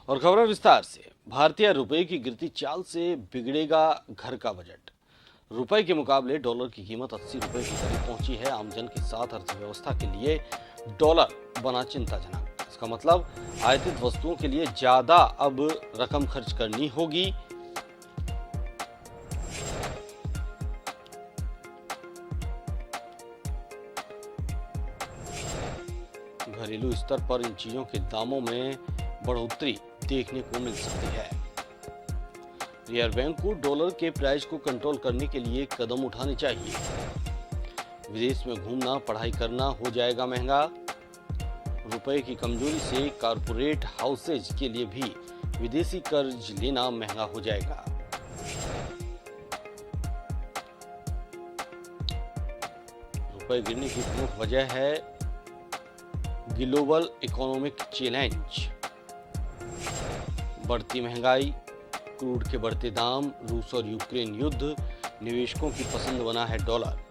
और खबर विस्तार से। भारतीय रुपए की गिरती चाल से बिगड़ेगा घर का बजट। रुपए के मुकाबले डॉलर की कीमत 80 रुपए के करीब पहुंची है। आमजन के साथ अर्थव्यवस्था के लिए डॉलर बना चिंताजनक। इसका मतलब आयातित वस्तुओं के लिए ज्यादा अब रकम खर्च करनी होगी। घरेलू स्तर पर इन चीजों के दामों में बढ़ोतरी देखने को मिल सकती है। रिजर्व बैंक को डॉलर के प्राइस को कंट्रोल करने के लिए कदम उठाने चाहिए। विदेश में घूमना, पढ़ाई करना हो जाएगा महंगा। रुपए की कमजोरी से कारपोरेट हाउसेज के लिए भी विदेशी कर्ज लेना महंगा हो जाएगा। रुपए गिरने की प्रमुख वजह है ग्लोबल इकोनॉमिक चैलेंज, बढ़ती महंगाई, क्रूड के बढ़ते दाम, रूस और यूक्रेन युद्ध। निवेशकों की पसंद बना है डॉलर।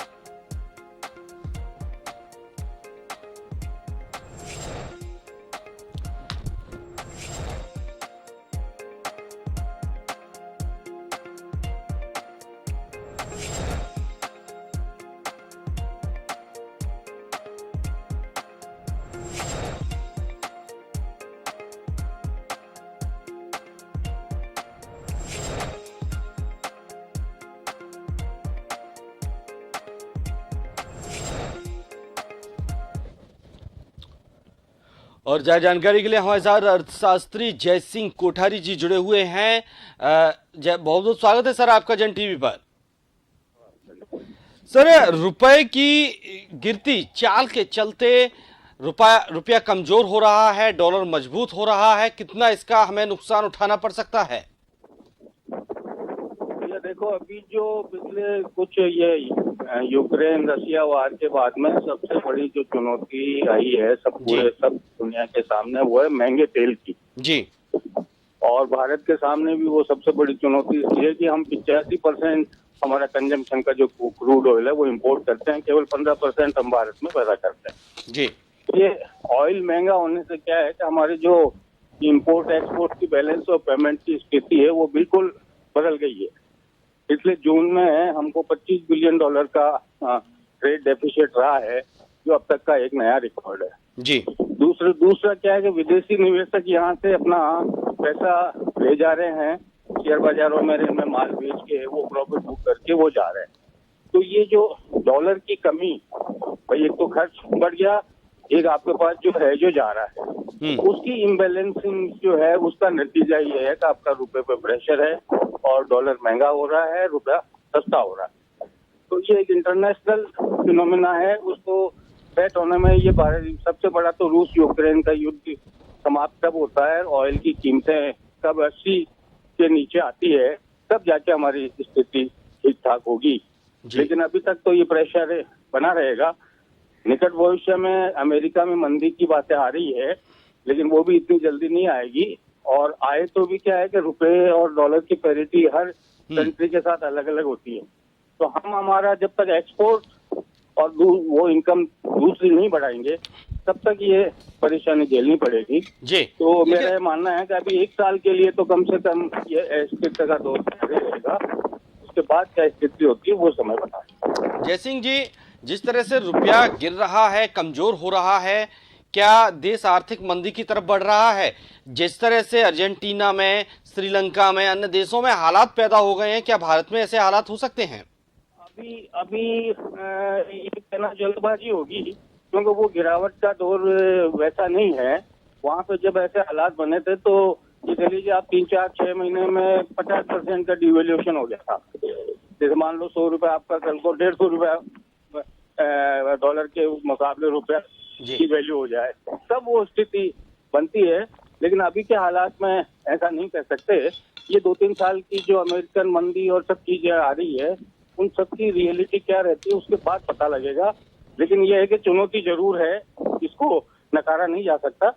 और ज्यादा जानकारी के लिए हमारे साथ अर्थशास्त्री जय सिंह कोठारी जी जुड़े हुए हैं। बहुत बहुत स्वागत है सर आपका जन टीवी पर। सर, रुपए की गिरती चाल के चलते रुपया कमजोर हो रहा है, डॉलर मजबूत हो रहा है। कितना इसका हमें नुकसान उठाना पड़ सकता है? देखो, अभी जो पिछले कुछ ये यूक्रेन रशिया वार के बाद में सबसे बड़ी जो चुनौती आई है सब दुनिया के सामने, वो है महंगे तेल की जी। और भारत के सामने भी वो सबसे बड़ी चुनौती इसलिए कि हम 85% हमारा कंजम्पशन का जो क्रूड ऑयल है वो इम्पोर्ट करते हैं, केवल 15% हम भारत में पैदा करते हैं जी। ये ऑयल महंगा होने से क्या है कि हमारी जो इम्पोर्ट एक्सपोर्ट की बैलेंस और पेमेंट की स्थिति है वो बिल्कुल बदल गई है। पिछले जून में हमको $25 बिलियन का ट्रेड डेफिसिट रहा है, जो अब तक का एक नया रिकॉर्ड है जी। दूसरा क्या है कि विदेशी निवेशक यहाँ से अपना पैसा ले जा रहे हैं, शेयर बाजारों में इनमें माल बेच के वो प्रॉफिट बुक करके वो जा रहे हैं। तो ये जो डॉलर की कमी, भाई एक तो खर्च बढ़ गया, एक आपके पास जो है जो जा रहा है उसकी इम्बैलेंसिंग जो है उसका नतीजा ये है कि आपका रुपए पे प्रेशर है और डॉलर महंगा हो रहा है, रुपया सस्ता हो रहा है। तो ये एक इंटरनेशनल फिनोमिना है, उसको सेट होने में ये सबसे बड़ा तो रूस यूक्रेन का युद्ध समाप्त कब होता है, ऑयल की कीमतें कब 80 के नीचे आती है, तब जाके हमारी स्थिति ठीक ठाक होगी। लेकिन अभी तक तो ये प्रेशर बना रहेगा। निकट भविष्य में अमेरिका में मंदी की बातें आ रही है, लेकिन वो भी इतनी जल्दी नहीं आएगी। और आए तो भी क्या है कि रुपए और डॉलर की पैरिटी हर कंट्री के साथ अलग अलग होती है। तो हम हमारा जब तक एक्सपोर्ट और वो इनकम दूसरी नहीं बढ़ाएंगे तब तक ये परेशानी झेलनी पड़ेगी जी। तो मेरा ये मानना है कि अभी 1 साल के लिए तो कम से कम ये स्थिति का दौर रहेगा। उसके बाद क्या स्थिति होती है वो समय बताएं। जय सिंह जी, जिस तरह से रुपया गिर रहा है, कमजोर हो रहा है, क्या देश आर्थिक मंदी की तरफ बढ़ रहा है? जिस तरह से अर्जेंटीना में, श्रीलंका में, अन्य देशों में हालात पैदा हो गए हैं, क्या भारत में ऐसे हालात हो सकते हैं? अभी ये कहना जल्दबाजी होगी, क्योंकि वो गिरावट का दौर वैसा नहीं है। वहाँ पे जब ऐसे हालात बने थे तो ये कह लीजिए आप 3, 4, 6 महीने में 50% का डिवेल्यूशन हो गया था। जैसे मान लो 100 रुपए आपका कल को 150 रुपया डॉलर के मुकाबले रुपया की वैल्यू हो जाए, तब वो स्थिति बनती है। लेकिन अभी के हालात में ऐसा नहीं कह सकते। ये 2-3 साल की जो अमेरिकन मंदी और सब चीजें आ रही है, उन सब की रियलिटी क्या रहती है उसके बाद पता लगेगा। लेकिन ये है कि चुनौती जरूर है, इसको नकारा नहीं जा सकता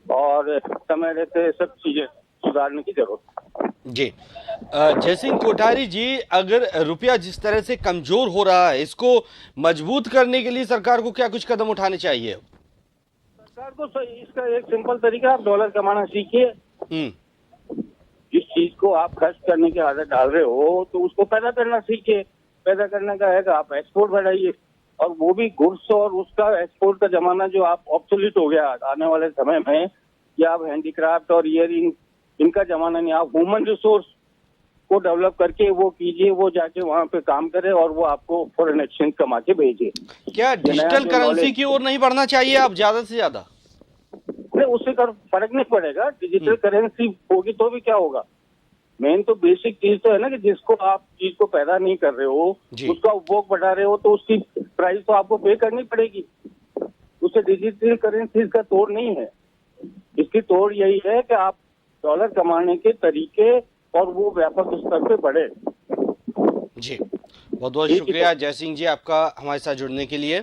और समय रहते सब चीजें सुधारने की जरूरत है जी। जय सिंह कोठारी जी, अगर रुपया जिस तरह से कमजोर हो रहा है, इसको मजबूत करने के लिए सरकार को क्या कुछ कदम उठाने चाहिए? सरकार को इसका एक सिंपल तरीका, आप डॉलर कमाना सीखिए। चीज को आप खर्च करने की आदत डाल रहे हो तो उसको पैदा करना सीखिए। पैदा करने का है कि आप एक्सपोर्ट बढ़ाइए, और वो भी गुड्स और उसका एक्सपोर्ट का जमाना जो आप ऑब्सोलीट हो गया आने वाले समय में, या आप हैंडीक्राफ्ट और ईयरिंग इनका जमाना नहीं, आप ह्यूमन रिसोर्स को डेवलप करके वो कीजिए, वो जाके वहाँ पे काम करे और वो आपको फॉरेन एक्सचेंज कमा के भेजे। क्या डिजिटल करेंसी की ओर नहीं बढ़ना चाहिए अब ज्यादा से ज्यादा? नहीं, उससे फर्क नहीं पड़ेगा। डिजिटल करेंसी होगी तो भी क्या होगा, मेन तो बेसिक चीज तो है ना कि जिसको आप चीज को पैदा नहीं कर रहे हो, उसका उपभोग बढ़ा रहे हो, तो उसकी प्राइस तो आपको पे करनी पड़ेगी। उससे डिजिटल करेंसी का तोड़ नहीं है। इसकी तोड़ यही है कि आप डॉलर कमाने के तरीके और वो व्यापक स्तर पे बढ़े। जी, बहुत बहुत शुक्रिया जय सिंह जी आपका हमारे साथ जुड़ने के लिए।